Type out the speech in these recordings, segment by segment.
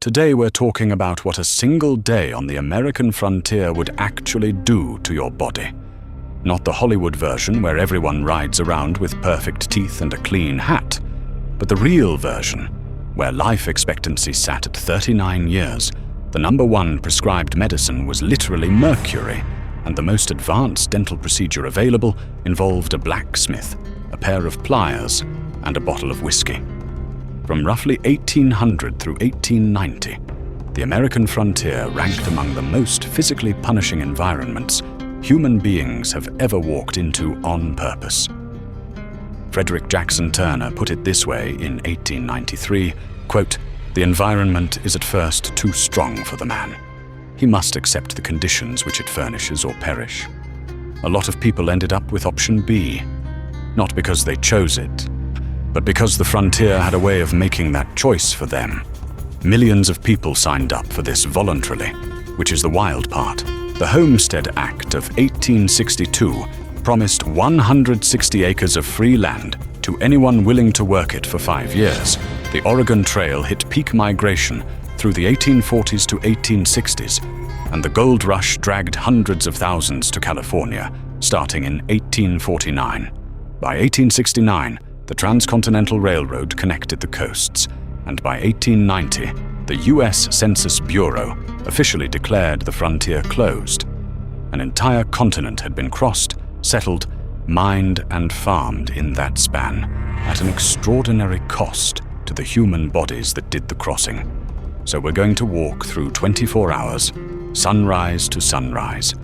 Today we're talking about what a single day on the American frontier would actually do to your body. Not the Hollywood version where everyone rides around with perfect teeth and a clean hat, but the real version, where life expectancy sat at 39 years, the #1 prescribed medicine was literally mercury, and the most advanced dental procedure available involved a blacksmith, a pair of pliers, and a bottle of whiskey. From roughly 1800 through 1890, the American frontier ranked among the most physically punishing environments human beings have ever walked into on purpose. Frederick Jackson Turner put it this way in 1893, quote, "The environment is at first too strong for the man. He must accept the conditions which it furnishes or perish." A lot of people ended up with option B, not because they chose it, but because the frontier had a way of making that choice for them. Millions of people signed up for this voluntarily, which is the wild part. The Homestead Act of 1862 promised 160 acres of free land to anyone willing to work it for 5 years. The Oregon Trail hit peak migration through the 1840s to 1860s, and the gold rush dragged hundreds of thousands to California, starting in 1849. By 1869, the Transcontinental Railroad connected the coasts, and by 1890, the U.S. Census Bureau officially declared the frontier closed. An entire continent had been crossed, settled, mined, and farmed in that span, at an extraordinary cost to the human bodies that did the crossing. So we're going to walk through 24 hours, sunrise to sunrise,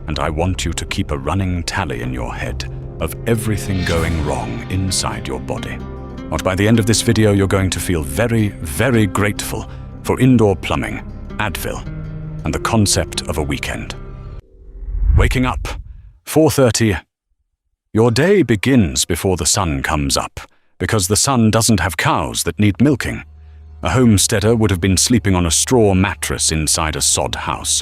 and I want you to keep a running tally in your head of everything going wrong inside your body. But by the end of this video, you're going to feel very, very grateful for indoor plumbing, Advil, and the concept of a weekend. Waking up, 4:30. Your day begins before the sun comes up, because the sun doesn't have cows that need milking. A homesteader would have been sleeping on a straw mattress inside a sod house,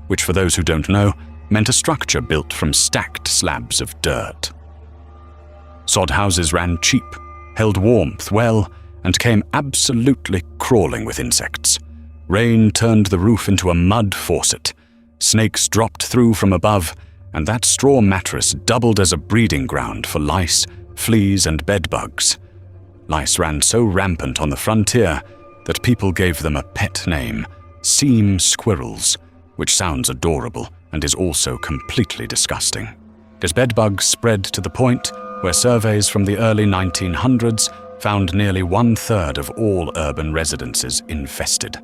which for those who don't know, meant a structure built from stacked slabs of dirt. Sod houses ran cheap, held warmth well, and came absolutely crawling with insects. Rain turned the roof into a mud faucet. Snakes dropped through from above, and that straw mattress doubled as a breeding ground for lice, fleas, and bedbugs. Lice ran so rampant on the frontier that people gave them a pet name, seam squirrels, which sounds adorable and is also completely disgusting. As bedbugs spread to the point where surveys from the early 1900s found nearly 1/3 of all urban residences infested.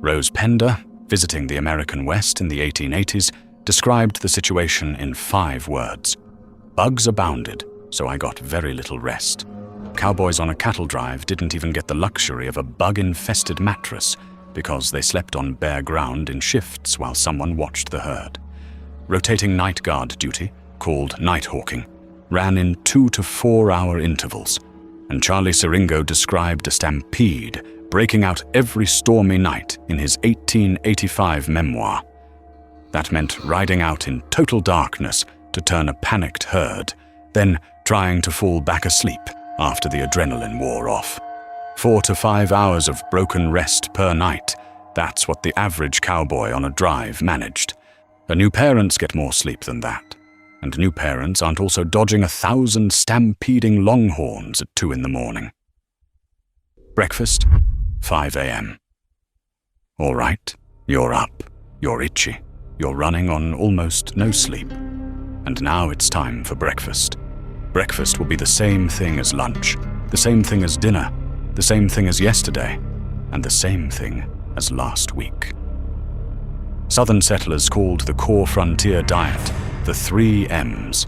Rose Pender, visiting the American West in the 1880s, described the situation in 5 words. "Bugs abounded, so I got very little rest. Cowboys on a cattle drive didn't even get the luxury of a bug-infested mattress because they slept on bare ground in shifts while someone watched the herd. Rotating night guard duty, called night hawking, ran in 2 to 4 hour intervals, and Charlie Siringo described a stampede breaking out every stormy night in his 1885 memoir. That meant riding out in total darkness to turn a panicked herd, then trying to fall back asleep after the adrenaline wore off. 4 to 5 hours of broken rest per night, that's what the average cowboy on a drive managed. And new parents get more sleep than that. And new parents aren't also dodging 1,000 stampeding longhorns at 2 in the morning. Breakfast, 5 a.m. All right, you're up, you're itchy, you're running on almost no sleep. And now it's time for breakfast. Breakfast will be the same thing as lunch, the same thing as dinner, the same thing as yesterday, and the same thing as last week. Southern settlers called the core frontier diet the 3 M's: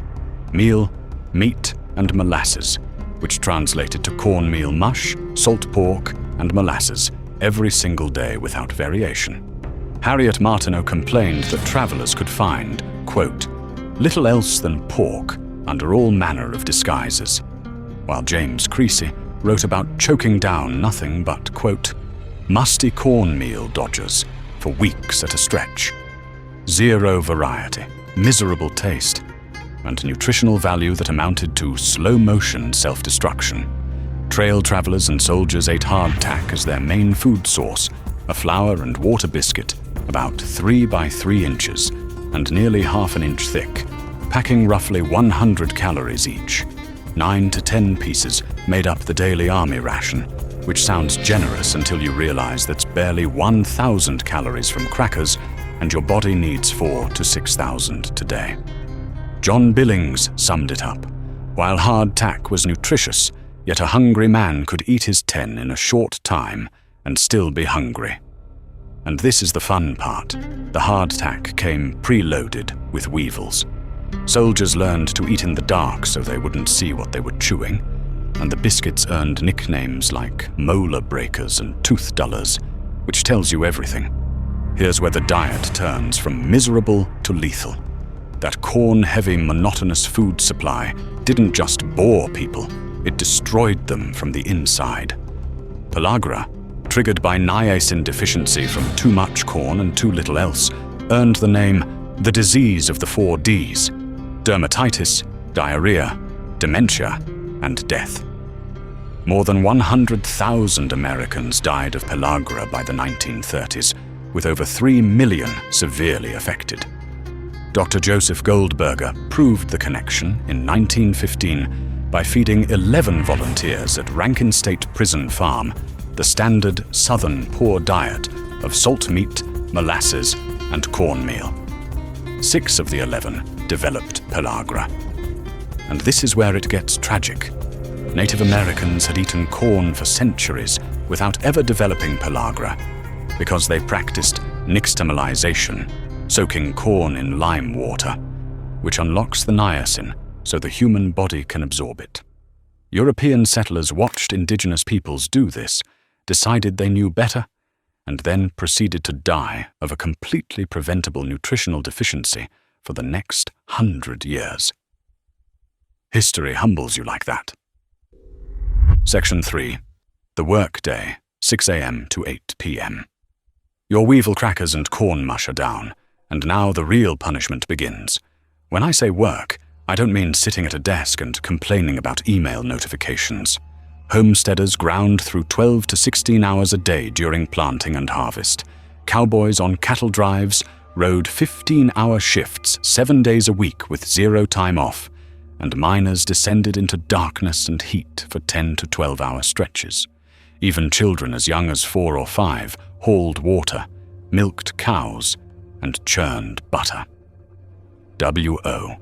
meal, meat, and molasses, which translated to cornmeal mush, salt pork, and molasses every single day without variation. Harriet Martineau complained that travelers could find, quote, "little else than pork under all manner of disguises," while James Creasy wrote about choking down nothing but, quote, "musty cornmeal dodgers for weeks at a stretch. Zero variety, miserable taste, and nutritional value that amounted to slow-motion self-destruction. Trail travelers and soldiers ate hardtack as their main food source, a flour and water biscuit about 3 by 3 inches and nearly half an inch thick, packing roughly 100 calories each. 9 to 10 pieces made up the daily army ration, which sounds generous until you realize that's barely 1,000 calories from crackers, and your body needs 4 to 6,000 today. John Billings summed it up. While hardtack was nutritious, yet a hungry man could eat his 10 in a short time and still be hungry. And this is the fun part. The hardtack came preloaded with weevils. Soldiers learned to eat in the dark so they wouldn't see what they were chewing, and the biscuits earned nicknames like molar breakers and tooth dullers, which tells you everything. Here's where the diet turns from miserable to lethal. That corn-heavy, monotonous food supply didn't just bore people, it destroyed them from the inside. Pellagra, triggered by niacin deficiency from too much corn and too little else, earned the name the disease of the 4 Ds: dermatitis, diarrhea, dementia, and death. More than 100,000 Americans died of pellagra by the 1930s, with over 3 million severely affected. Dr. Joseph Goldberger proved the connection in 1915 by feeding 11 volunteers at Rankin State Prison Farm the standard Southern poor diet of salt meat, molasses, and cornmeal. 6 of the 11 developed pellagra. And this is where it gets tragic. Native Americans had eaten corn for centuries without ever developing pellagra because they practiced nixtamalization, soaking corn in lime water, which unlocks the niacin so the human body can absorb it. European settlers watched indigenous peoples do this, decided they knew better, and then proceeded to die of a completely preventable nutritional deficiency for the next 100 years. History humbles you like that. Section 3. The workday, 6 a.m. to 8 p.m. Your weevil crackers and corn mush are down, and now the real punishment begins. When I say work, I don't mean sitting at a desk and complaining about email notifications. Homesteaders ground through 12 to 16 hours a day during planting and harvest. Cowboys on cattle drives rode 15-hour shifts 7 days a week with 0 time off, and miners descended into darkness and heat for 10 to 12-hour stretches. Even children as young as 4 or 5 hauled water, milked cows, and churned butter. W.O.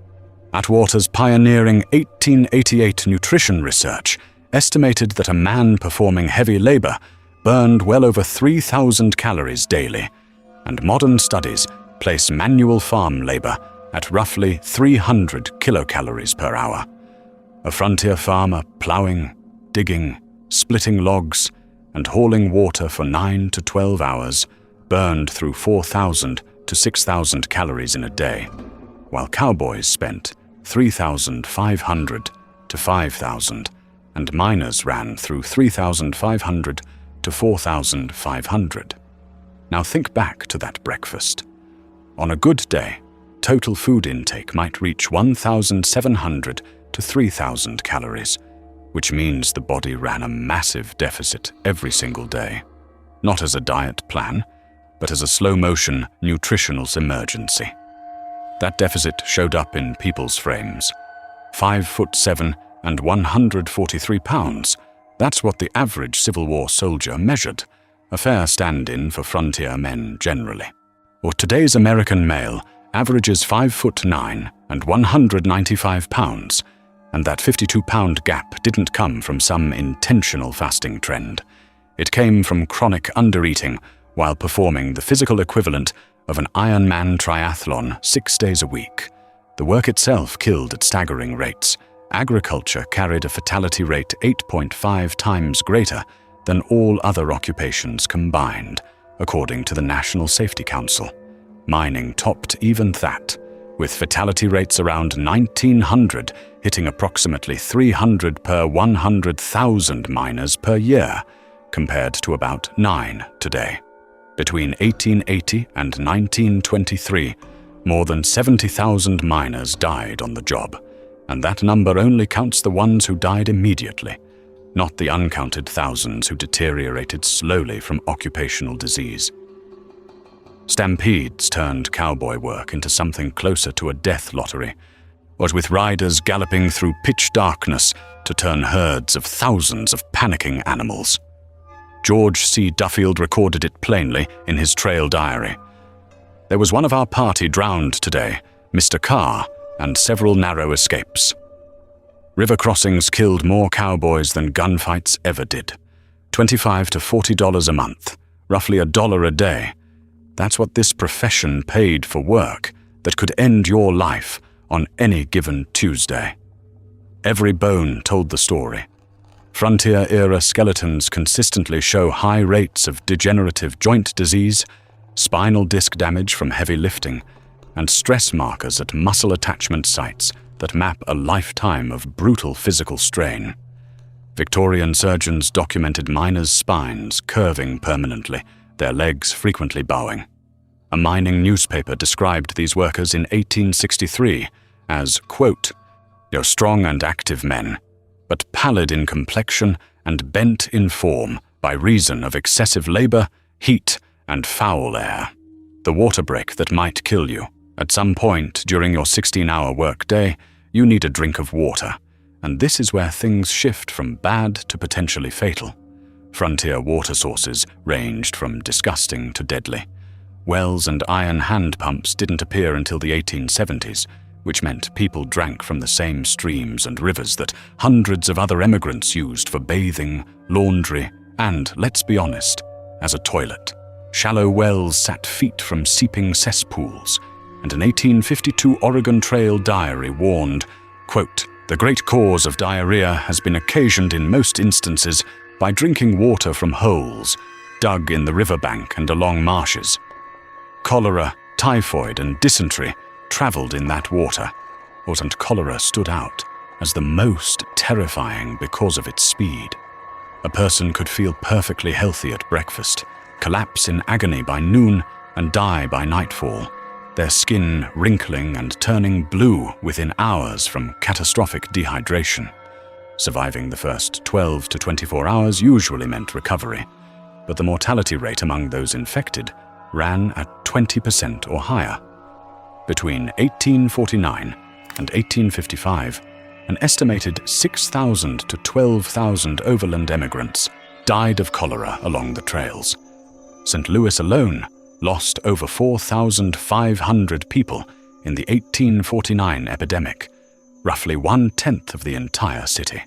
Atwater's pioneering 1888 nutrition research estimated that a man performing heavy labor burned well over 3,000 calories daily, and modern studies place manual farm labor at roughly 300 kilocalories per hour. A frontier farmer plowing, digging, splitting logs, and hauling water for 9 to 12 hours burned through 4,000 to 6,000 calories in a day, while cowboys spent 3,500 to 5,000, and miners ran through 3,500 to 4,500. Now think back to that breakfast. On a good day, total food intake might reach 1,700 to 3,000 calories, which means the body ran a massive deficit every single day, not as a diet plan, but as a slow-motion nutritional emergency. That deficit showed up in people's frames. 5'7" and 143 pounds. That's what the average Civil War soldier measured, a fair stand-in for frontier men generally. Or today's American male averages 5'9" and 195 pounds, and that 52-pound gap didn't come from some intentional fasting trend. It came from chronic undereating while performing the physical equivalent of an Ironman triathlon 6 days a week. The work itself killed at staggering rates. Agriculture carried a fatality rate 8.5 times greater than all other occupations combined, according to the National Safety Council. Mining topped even that, with fatality rates around 1,900, hitting approximately 300 per 100,000 miners per year, compared to about 9 today. Between 1880 and 1923, more than 70,000 miners died on the job, and that number only counts the ones who died immediately. not the uncounted thousands who deteriorated slowly from occupational disease. Stampedes turned cowboy work into something closer to a death lottery, what with riders galloping through pitch darkness to turn herds of thousands of panicking animals. George C. Duffield recorded it plainly in his trail diary. "There was one of our party drowned today, Mr. Carr, and several narrow escapes." River crossings killed more cowboys than gunfights ever did. $25 to $40 a month, roughly $1 a day. That's what this profession paid for work that could end your life on any given Tuesday. Every bone told the story. Frontier-era skeletons consistently show high rates of degenerative joint disease, spinal disc damage from heavy lifting, and stress markers at muscle attachment sites that map a lifetime of brutal physical strain. Victorian surgeons documented miners' spines curving permanently, their legs frequently bowing. A mining newspaper described these workers in 1863 as, quote, "You're strong and active men, but pallid in complexion and bent in form by reason of excessive labor, heat, and foul air. The water break that might kill you. At some point during your 16-hour workday, you need a drink of water, and this is where things shift from bad to potentially fatal. Frontier water sources ranged from disgusting to deadly. Wells and iron hand pumps didn't appear until the 1870s, which meant people drank from the same streams and rivers that hundreds of other emigrants used for bathing, laundry, and, let's be honest, as a toilet. Shallow wells sat feet from seeping cesspools, and an 1852 Oregon Trail diary warned, quote, "The great cause of diarrhea has been occasioned in most instances by drinking water from holes dug in the riverbank and along marshes. Cholera, typhoid, and dysentery traveled in that water, and cholera stood out as the most terrifying because of its speed. A person could feel perfectly healthy at breakfast, collapse in agony by noon, and die by nightfall, their skin wrinkling and turning blue within hours from catastrophic dehydration. Surviving the first 12 to 24 hours usually meant recovery, but the mortality rate among those infected ran at 20% or higher. Between 1849 and 1855, an estimated 6,000 to 12,000 overland emigrants died of cholera along the trails. St. Louis alone lost over 4,500 people in the 1849 epidemic, roughly 1/10 of the entire city.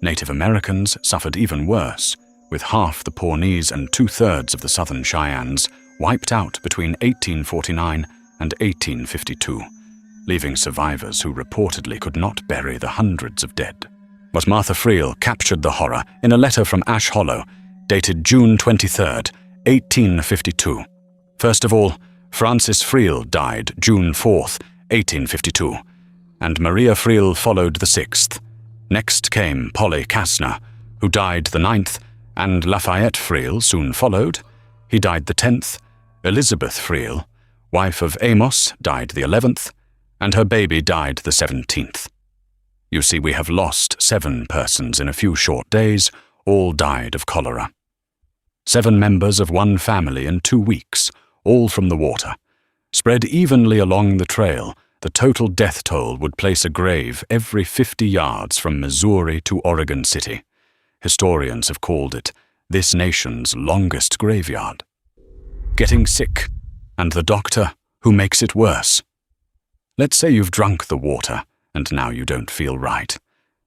Native Americans suffered even worse, with half the Pawnees and 2/3 of the Southern Cheyennes wiped out between 1849 and 1852, leaving survivors who reportedly could not bury the hundreds of dead. But Martha Friel captured the horror in a letter from Ash Hollow, dated June 23, 1852. First of all, Francis Friel died June 4, 1852, and Maria Friel followed the 6th. Next came Polly Kastner, who died the 9th, and Lafayette Friel soon followed. He died the 10th. Elizabeth Friel, wife of Amos, died the 11th, and her baby died the 17th. You see, we have lost 7 persons in a few short days, all died of cholera. 7 members of one family in 2 weeks, all from the water. Spread evenly along the trail, the total death toll would place a grave every 50 yards from Missouri to Oregon City. Historians have called it this nation's longest graveyard. Getting sick, and the doctor who makes it worse. Let's say you've drunk the water, and now you don't feel right.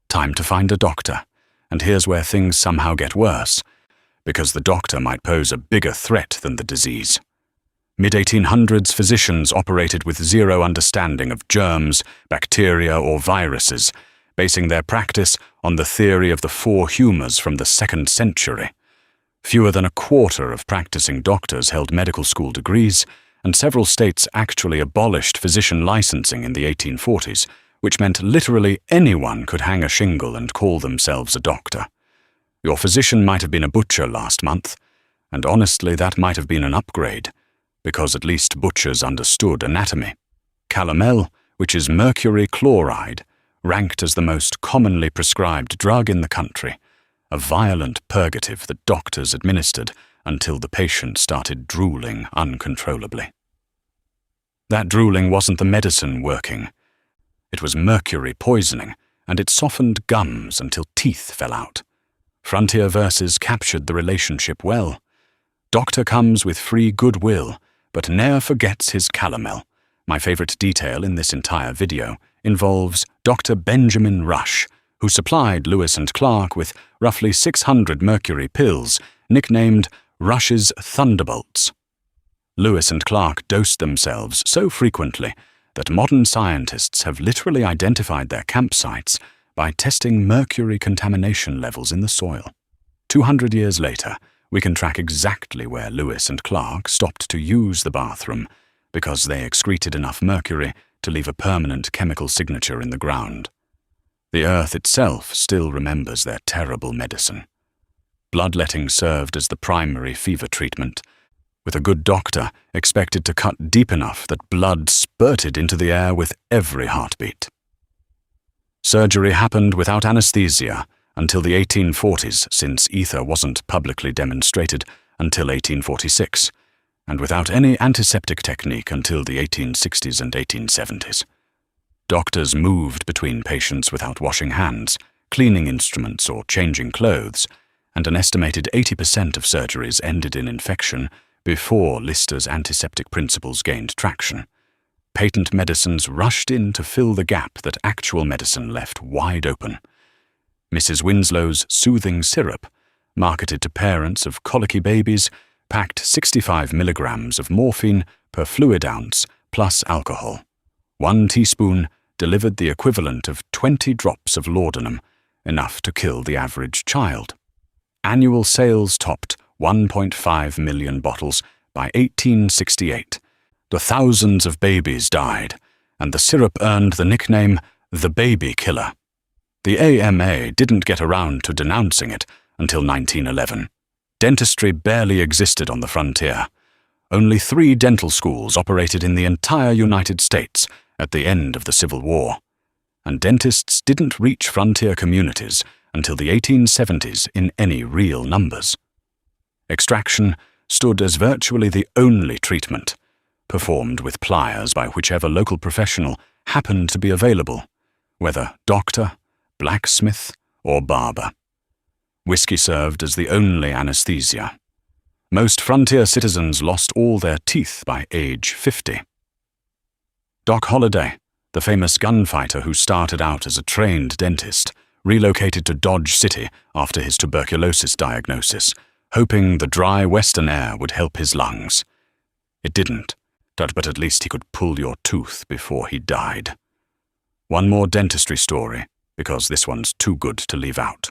Time to find a doctor, and here's where things somehow get worse, because the doctor might pose a bigger threat than the disease. Mid-1800s physicians operated with zero understanding of germs, bacteria, or viruses, basing their practice on the theory of the 4 humours from the 2nd century. Fewer than a quarter of practicing doctors held medical school degrees, and several states actually abolished physician licensing in the 1840s, which meant literally anyone could hang a shingle and call themselves a doctor. Your physician might have been a butcher last month, and honestly that might have been an upgrade, because at least butchers understood anatomy. Calomel, which is mercury chloride, ranked as the most commonly prescribed drug in the country, a violent purgative that doctors administered until the patient started drooling uncontrollably. That drooling wasn't the medicine working. It was mercury poisoning, and it softened gums until teeth fell out. Frontier verses captured the relationship well. Doctor comes with free goodwill, but ne'er forgets his calomel. My favorite detail in this entire video involves Dr. Benjamin Rush, who supplied Lewis and Clark with roughly 600 mercury pills, nicknamed Rush's Thunderbolts. Lewis and Clark dosed themselves so frequently that modern scientists have literally identified their campsites by testing mercury contamination levels in the soil. 200 years later, we can track exactly where Lewis and Clark stopped to use the bathroom because they excreted enough mercury to leave a permanent chemical signature in the ground. The earth itself still remembers their terrible medicine. Bloodletting served as the primary fever treatment, with a good doctor expected to cut deep enough that blood spurted into the air with every heartbeat. Surgery happened without anesthesia until the 1840s, since ether wasn't publicly demonstrated until 1846, and without any antiseptic technique until the 1860s and 1870s. Doctors moved between patients without washing hands, cleaning instruments, or changing clothes, and an estimated 80% of surgeries ended in infection before Lister's antiseptic principles gained traction. Patent medicines rushed in to fill the gap that actual medicine left wide open. Mrs. Winslow's soothing syrup, marketed to parents of colicky babies, packed 65 milligrams of morphine per fluid ounce plus alcohol. 1 teaspoon delivered the equivalent of 20 drops of laudanum, enough to kill the average child. Annual sales topped 1.5 million bottles by 1868. The thousands of babies died, and the syrup earned the nickname the baby killer. The AMA didn't get around to denouncing it until 1911. Dentistry barely existed on the frontier. Only 3 dental schools operated in the entire United States at the end of the Civil War, and dentists didn't reach frontier communities until the 1870s in any real numbers. Extraction stood as virtually the only treatment, performed with pliers by whichever local professional happened to be available, whether doctor, blacksmith, or barber. Whiskey served as the only anesthesia. Most frontier citizens lost all their teeth by age 50. Doc Holliday, the famous gunfighter who started out as a trained dentist, relocated to Dodge City after his tuberculosis diagnosis, hoping the dry western air would help his lungs. It didn't, but at least he could pull your tooth before he died. One more dentistry story, because this one's too good to leave out.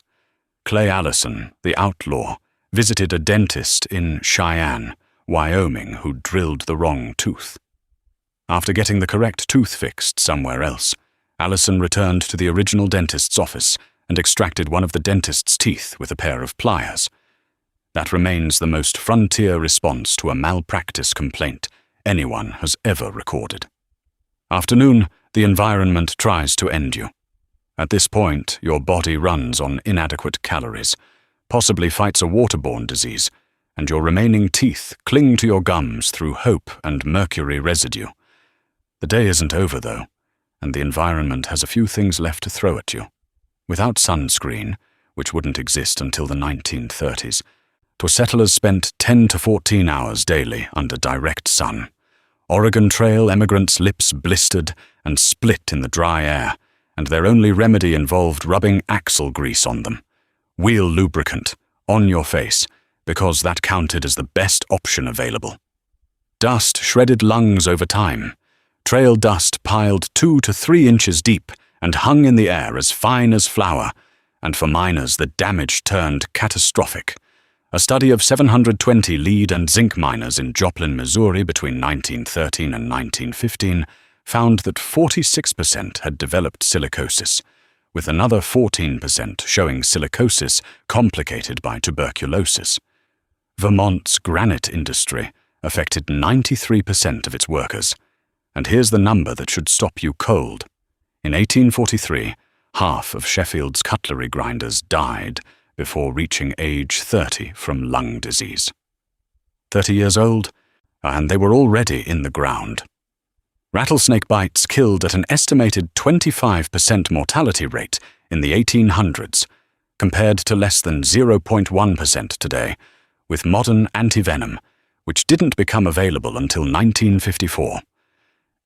Clay Allison, the outlaw, visited a dentist in Cheyenne, Wyoming, who drilled the wrong tooth. After getting the correct tooth fixed somewhere else, Allison returned to the original dentist's office and extracted one of the dentist's teeth with a pair of pliers. That remains the most frontier response to a malpractice complaint anyone has ever recorded. Afternoon, the environment tries to end you. At this point, your body runs on inadequate calories, possibly fights a waterborne disease, and your remaining teeth cling to your gums through hope and mercury residue. The day isn't over, though, and the environment has a few things left to throw at you. Without sunscreen, which wouldn't exist until the 1930s, settlers spent 10 to 14 hours daily under direct sun. Oregon Trail emigrants' lips blistered and split in the dry air, and their only remedy involved rubbing axle grease on them. Wheel lubricant, on your face, because that counted as the best option available. Dust shredded lungs over time. Trail dust piled 2 to 3 inches deep and hung in the air as fine as flour, and for miners the damage turned catastrophic. A study of 720 lead and zinc miners in Joplin, Missouri between 1913 and 1915 found that 46% had developed silicosis, with another 14% showing silicosis complicated by tuberculosis. Vermont's granite industry affected 93% of its workers. And here's the number that should stop you cold. In 1843, half of Sheffield's cutlery grinders died before reaching age 30 from lung disease. 30 years old, and they were already in the ground. Rattlesnake bites killed at an estimated 25% mortality rate in the 1800s, compared to less than 0.1% today, with modern antivenom, which didn't become available until 1954.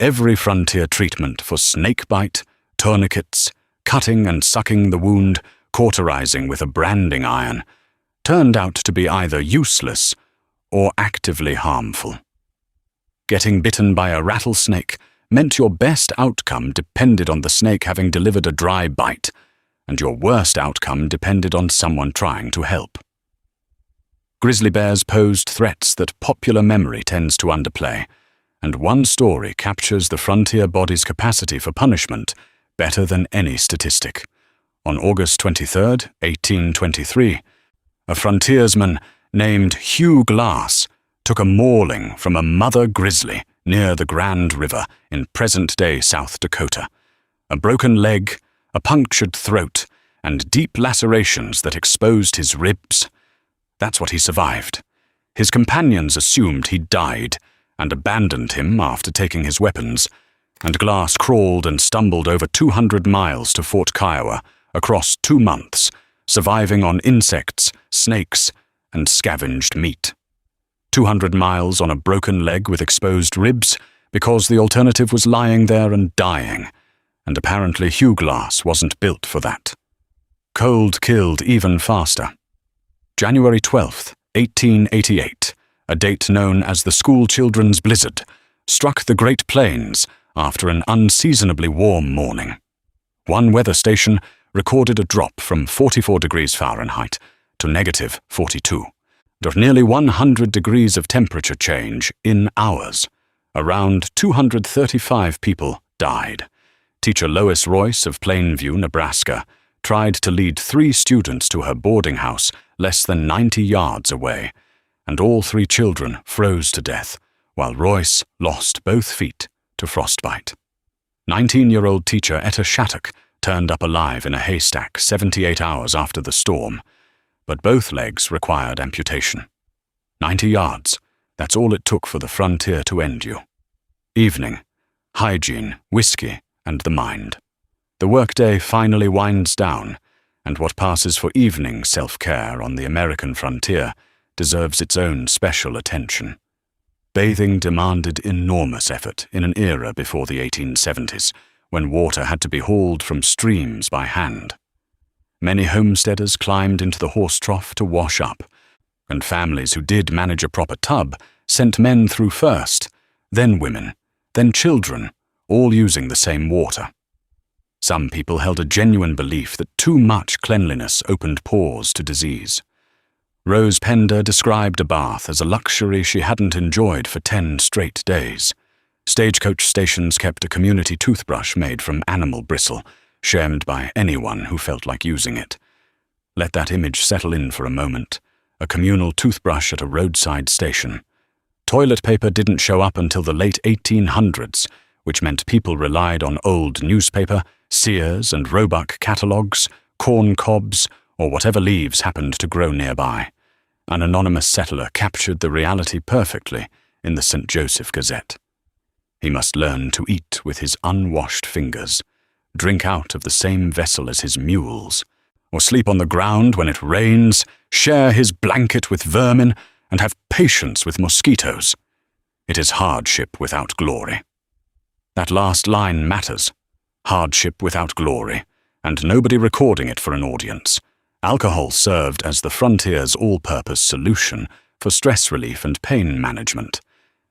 Every frontier treatment for snake bite, tourniquets, cutting and sucking the wound, cauterizing with a branding iron, turned out to be either useless or actively harmful. Getting bitten by a rattlesnake meant your best outcome depended on the snake having delivered a dry bite, and your worst outcome depended on someone trying to help. Grizzly bears posed threats that popular memory tends to underplay, and one story captures the frontier body's capacity for punishment better than any statistic. On August 23, 1823, a frontiersman named Hugh Glass took a mauling from a mother grizzly near the Grand River in present-day South Dakota. A broken leg, a punctured throat, and deep lacerations that exposed his ribs. That's what he survived. His companions assumed he died and abandoned him after taking his weapons, and Glass crawled and stumbled over 200 miles to Fort Kiowa across 2 months, surviving on insects, snakes, and scavenged meat. 200 miles on a broken leg with exposed ribs because the alternative was lying there and dying, and apparently Hugh Glass wasn't built for that. Cold killed even faster. January 12, 1888, a date known as the School Children's Blizzard, struck the Great Plains after an unseasonably warm morning. One weather station recorded a drop from 44 degrees Fahrenheit to negative 42. Nearly 100 degrees of temperature change in hours. Around 235 people died. Teacher Lois Royce of Plainview, Nebraska, tried to lead 3 students to her boarding house less than 90 yards away, and all 3 children froze to death, while Royce lost both feet to frostbite. 19-year-old teacher Etta Shattuck turned up alive in a haystack 78 hours after the storm, but both legs required amputation. 90 yards, that's all it took for the frontier to end you. Evening, hygiene, whiskey, and the mind. The workday finally winds down, and what passes for evening self-care on the American frontier deserves its own special attention. Bathing demanded enormous effort in an era before the 1870s, when water had to be hauled from streams by hand. Many homesteaders climbed into the horse trough to wash up, and families who did manage a proper tub sent men through first, then women, then children, all using the same water. Some people held a genuine belief that too much cleanliness opened pores to disease. Rose Pender described a bath as a luxury she hadn't enjoyed for 10 straight days. Stagecoach stations kept a community toothbrush made from animal bristle, shared by anyone who felt like using it. Let that image settle in for a moment. A communal toothbrush at a roadside station. Toilet paper didn't show up until the late 1800s, which meant people relied on old newspaper, Sears and Roebuck catalogues, corn cobs, or whatever leaves happened to grow nearby. An anonymous settler captured the reality perfectly in the St. Joseph Gazette. He must learn to eat with his unwashed fingers, drink out of the same vessel as his mules, or sleep on the ground when it rains, share his blanket with vermin, and have patience with mosquitoes. It is hardship without glory. That last line matters. Hardship without glory, and nobody recording it for an audience. Alcohol served as the frontier's all-purpose solution for stress relief and pain management,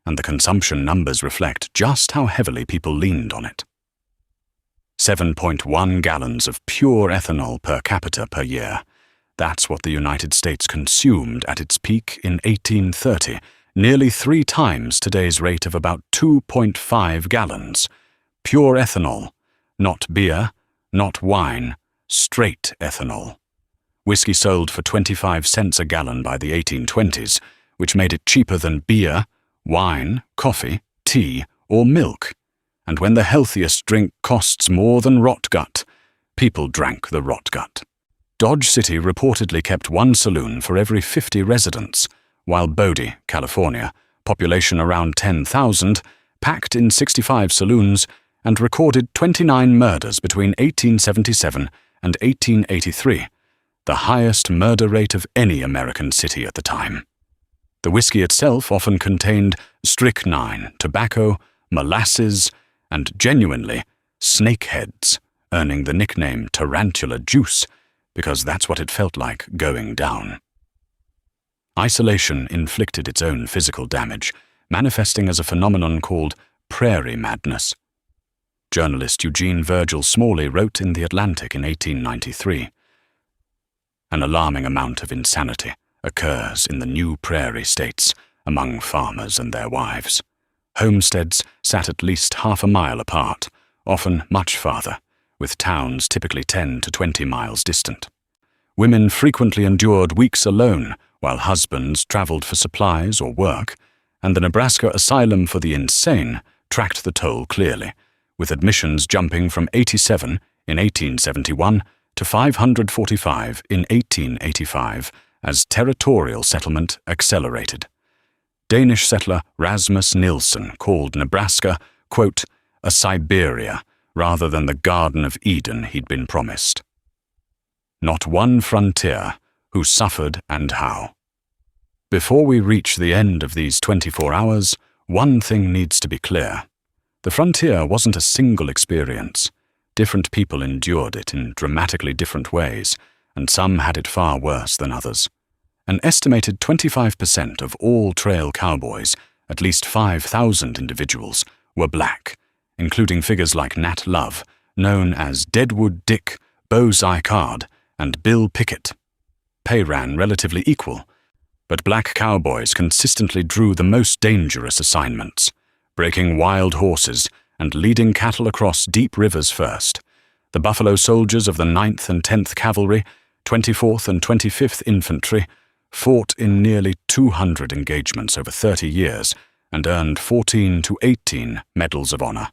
and the consumption numbers reflect just how heavily people leaned on it. 7.1 gallons of pure ethanol per capita per year. That's what the United States consumed at its peak in 1830, nearly 3 times today's rate of about 2.5 gallons. Pure ethanol, not beer, not wine, straight ethanol. Whiskey sold for 25 cents a gallon by the 1820s, which made it cheaper than beer, wine, coffee, tea, or milk. And when the healthiest drink costs more than rot gut, people drank the rot gut. Dodge City reportedly kept one saloon for every 50 residents, while Bodie, California, population around 10,000, packed in 65 saloons and recorded 29 murders between 1877 and 1883, the highest murder rate of any American city at the time. The whiskey itself often contained strychnine, tobacco, molasses, and genuinely snakeheads, earning the nickname tarantula juice because that's what it felt like going down. Isolation inflicted its own physical damage, manifesting as a phenomenon called prairie madness. Journalist Eugene Virgil Smalley wrote in The Atlantic in 1893, "An alarming amount of insanity occurs in the new prairie states among farmers and their wives. Homesteads sat at least half a mile apart, often much farther, with towns typically 10 to 20 miles distant. Women frequently endured weeks alone while husbands traveled for supplies or work, and the Nebraska Asylum for the Insane tracked the toll clearly, with admissions jumping from 87 in 1871 to 545 in 1885 as territorial settlement accelerated. Danish settler Rasmus Nielsen called Nebraska, quote, a Siberia rather than the Garden of Eden he'd been promised. Not one frontier, who suffered and how. Before we reach the end of these 24 hours, one thing needs to be clear. The frontier wasn't a single experience. Different people endured it in dramatically different ways, and some had it far worse than others. An estimated 25% of all trail cowboys, at least 5,000 individuals, were black, including figures like Nat Love, known as Deadwood Dick, Bullseye Card, and Bill Pickett. Pay ran relatively equal, but black cowboys consistently drew the most dangerous assignments, breaking wild horses and leading cattle across deep rivers first. The Buffalo Soldiers of the 9th and 10th Cavalry, 24th and 25th Infantry, fought in nearly 200 engagements over 30 years and earned 14 to 18 Medals of Honor,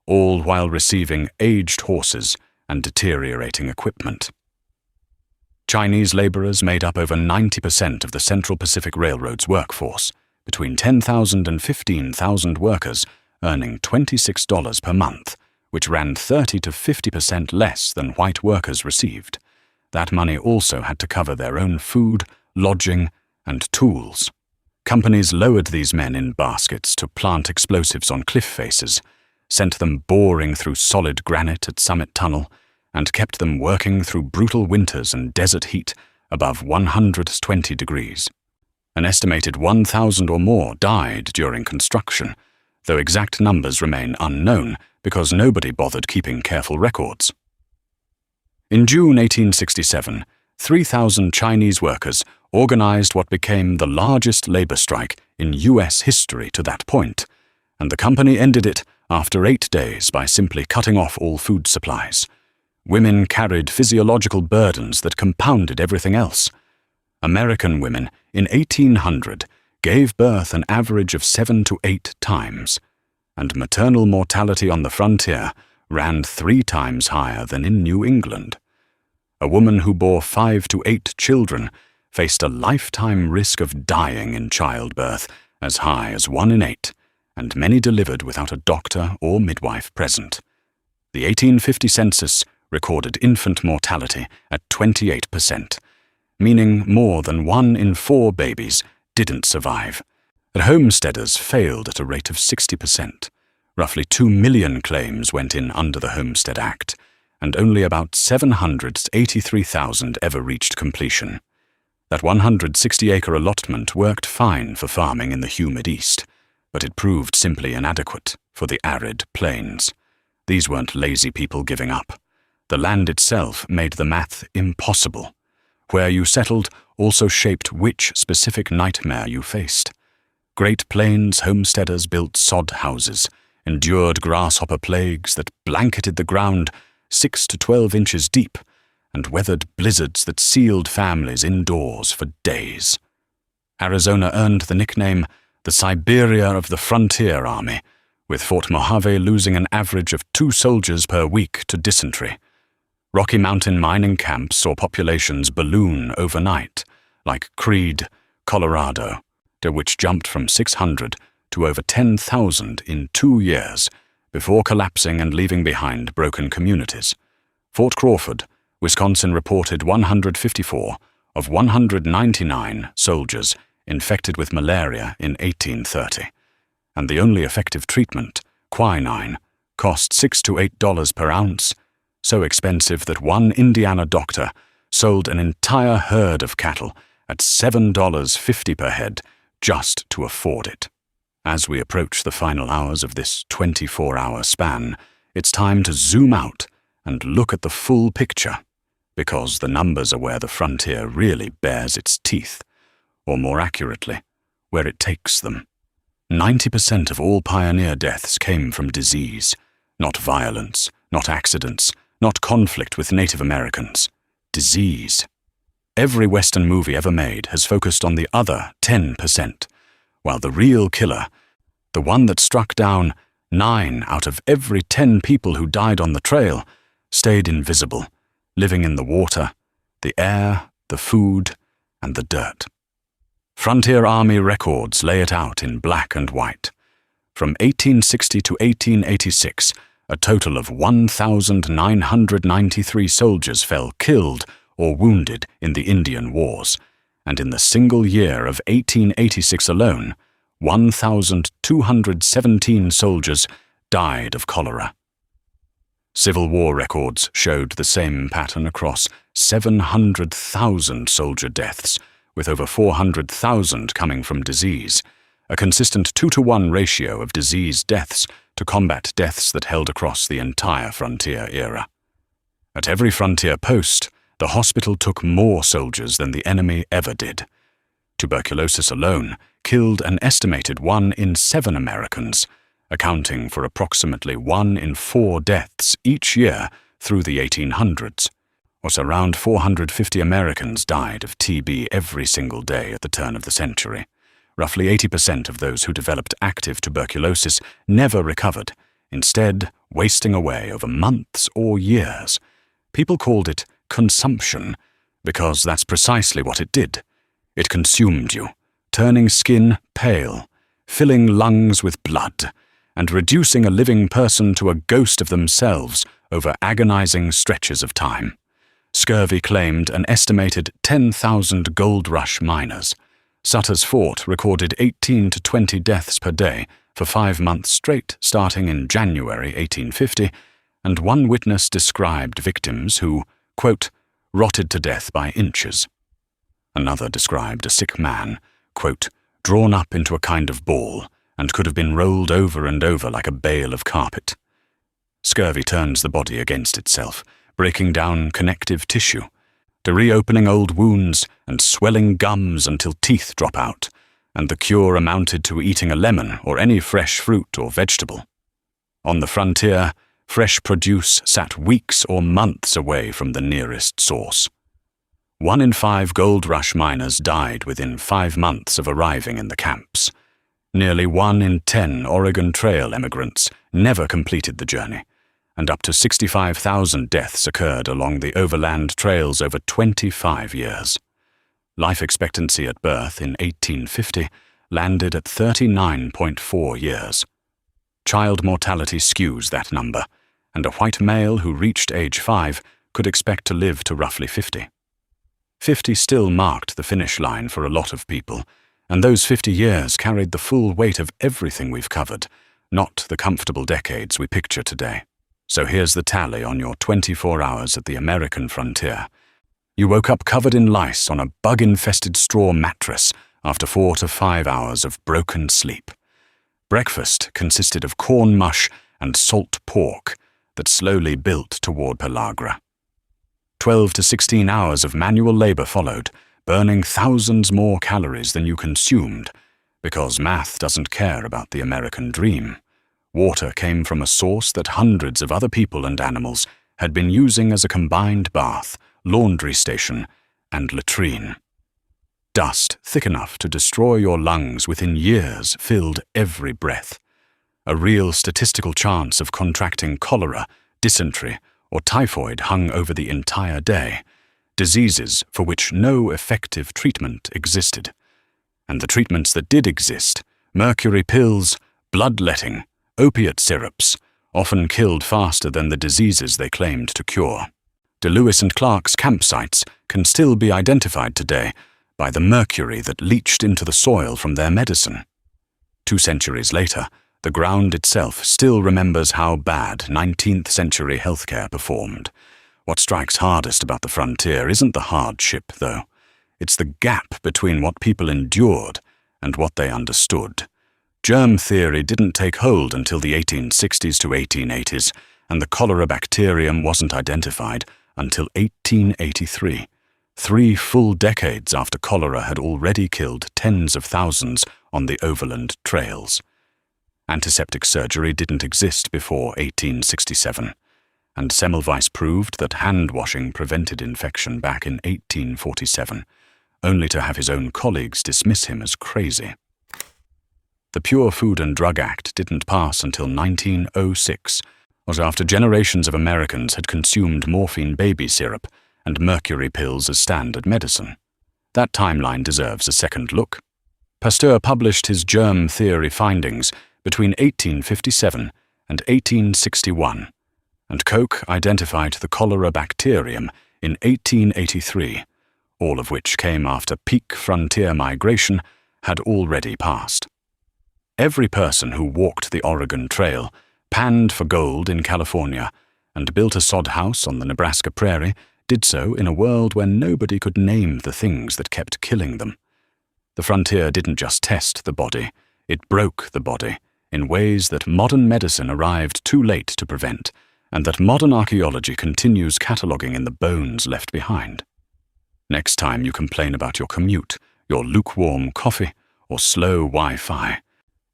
all while receiving aged horses and deteriorating equipment. Chinese laborers made up over 90% of the Central Pacific Railroad's workforce, between 10,000 and 15,000 workers earning $26 per month, which ran 30 to 50% less than white workers received. That money also had to cover their own food, lodging, and tools. Companies lowered these men in baskets to plant explosives on cliff faces, sent them boring through solid granite at Summit Tunnel, and kept them working through brutal winters and desert heat above 120 degrees. An estimated 1,000 or more died during construction, though exact numbers remain unknown because nobody bothered keeping careful records. In June 1867, 3,000 Chinese workers organized what became the largest labor strike in U.S. history to that point, and the company ended it after 8 days by simply cutting off all food supplies. Women carried physiological burdens that compounded everything else. American women in 1800 gave birth an average of 7 to 8 times, and maternal mortality on the frontier ran 3 times higher than in New England. A woman who bore 5 to 8 children faced a lifetime risk of dying in childbirth as high as 1 in 8, and many delivered without a doctor or midwife present. The 1850 census recorded infant mortality at 28%, meaning more than 1 in 4 babies didn't survive. But homesteaders failed at a rate of 60%. Roughly 2 million claims went in under the Homestead Act, and only about 783,000 ever reached completion. That 160-acre allotment worked fine for farming in the humid east, but it proved simply inadequate for the arid plains. These weren't lazy people giving up. The land itself made the math impossible. Where you settled also shaped which specific nightmare you faced. Great Plains homesteaders built sod houses, endured grasshopper plagues that blanketed the ground 6 to 12 inches deep, and weathered blizzards that sealed families indoors for days. Arizona earned the nickname the Siberia of the Frontier Army, with Fort Mojave losing an average of 2 soldiers per week to dysentery. Rocky Mountain mining camps saw populations balloon overnight, like Creede, Colorado, which jumped from 600 to over 10,000 in 2 years, before collapsing and leaving behind broken communities. Fort Crawford, Wisconsin reported 154 of 199 soldiers infected with malaria in 1830, and the only effective treatment, quinine, cost $6 to $8 per ounce, so expensive that one Indiana doctor sold an entire herd of cattle at $7.50 per head just to afford it. As we approach the final hours of this 24-hour span, it's time to zoom out and look at the full picture, because the numbers are where the frontier really bears its teeth, or more accurately, where it takes them. 90% of all pioneer deaths came from disease, not violence, not accidents, not conflict with Native Americans. Disease. Every Western movie ever made has focused on the other 10%, while the real killer, the one that struck down 9 out of every 10 people who died on the trail, stayed invisible, living in the water, the air, the food, and the dirt. Frontier Army records lay it out in black and white. From 1860 to 1886, a total of 1,993 soldiers fell killed or wounded in the Indian Wars, and in the single year of 1886 alone, 1,217 soldiers died of cholera. Civil War records showed the same pattern across 700,000 soldier deaths, with over 400,000 coming from disease, a consistent 2-to-1 ratio of disease deaths to combat deaths that held across the entire frontier era. At every frontier post, the hospital took more soldiers than the enemy ever did. Tuberculosis alone killed an estimated 1 in 7 Americans, accounting for approximately 1 in 4 deaths each year through the 1800s. Around 450 Americans died of TB every single day at the turn of the century. Roughly 80% of those who developed active tuberculosis never recovered, instead wasting away over months or years. People called it consumption, because that's precisely what it did. It consumed you, turning skin pale, filling lungs with blood, and reducing a living person to a ghost of themselves over agonizing stretches of time. Scurvy claimed an estimated 10,000 gold rush miners. Sutter's Fort recorded 18 to 20 deaths per day for 5 months straight, starting in January 1850, and one witness described victims who, quote, rotted to death by inches. Another described a sick man, quote, drawn up into a kind of ball and could have been rolled over and over like a bale of carpet. Scurvy turns the body against itself, breaking down connective tissue, to reopening old wounds and swelling gums until teeth drop out, and the cure amounted to eating a lemon or any fresh fruit or vegetable. On the frontier, fresh produce sat weeks or months away from the nearest source. 1 in 5 gold rush miners died within 5 months of arriving in the camps. Nearly 1 in 10 Oregon Trail emigrants never completed the journey, and up to 65,000 deaths occurred along the overland trails over 25 years. Life expectancy at birth in 1850 landed at 39.4 years. Child mortality skews that number, and a white male who reached age 5 could expect to live to roughly 50. 50 still marked the finish line for a lot of people, and those 50 years carried the full weight of everything we've covered, not the comfortable decades we picture today. So here's the tally on your 24 hours at the American frontier. You woke up covered in lice on a bug-infested straw mattress after 4 to 5 hours of broken sleep. Breakfast consisted of corn mush and salt pork that slowly built toward pellagra. 12 to 16 hours of manual labor followed, burning thousands more calories than you consumed, because math doesn't care about the American dream. Water came from a source that hundreds of other people and animals had been using as a combined bath, laundry station, and latrine. Dust thick enough to destroy your lungs within years filled every breath. A real statistical chance of contracting cholera, dysentery, or typhoid hung over the entire day, diseases for which no effective treatment existed. And the treatments that did exist, mercury pills, bloodletting, opiate syrups, often killed faster than the diseases they claimed to cure. De Lewis and Clark's campsites can still be identified today by the mercury that leached into the soil from their medicine. 2 centuries later, the ground itself still remembers how bad 19th century healthcare performed. What strikes hardest about the frontier isn't the hardship, though. It's the gap between what people endured and what they understood. Germ theory didn't take hold until the 1860s to 1880s, and the cholera bacterium wasn't identified until 1883, 3 full decades after cholera had already killed tens of thousands on the overland trails. Antiseptic surgery didn't exist before 1867, and Semmelweis proved that hand-washing prevented infection back in 1847, only to have his own colleagues dismiss him as crazy. The Pure Food and Drug Act didn't pass until 1906, was after generations of Americans had consumed morphine baby syrup and mercury pills as standard medicine. That timeline deserves a second look. Pasteur published his germ theory findings between 1857 and 1861, and Koch identified the cholera bacterium in 1883, all of which came after peak frontier migration had already passed. Every person who walked the Oregon Trail, panned for gold in California, and built a sod house on the Nebraska prairie did so in a world where nobody could name the things that kept killing them. The frontier didn't just test the body, it broke the body in ways that modern medicine arrived too late to prevent, and that modern archaeology continues cataloguing in the bones left behind. Next time you complain about your commute, your lukewarm coffee, or slow Wi-Fi,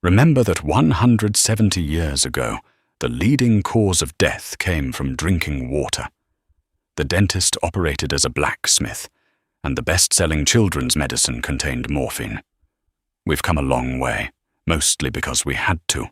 remember that 170 years ago, the leading cause of death came from drinking water. The dentist operated as a blacksmith, and the best-selling children's medicine contained morphine. We've come a long way, mostly because we had to.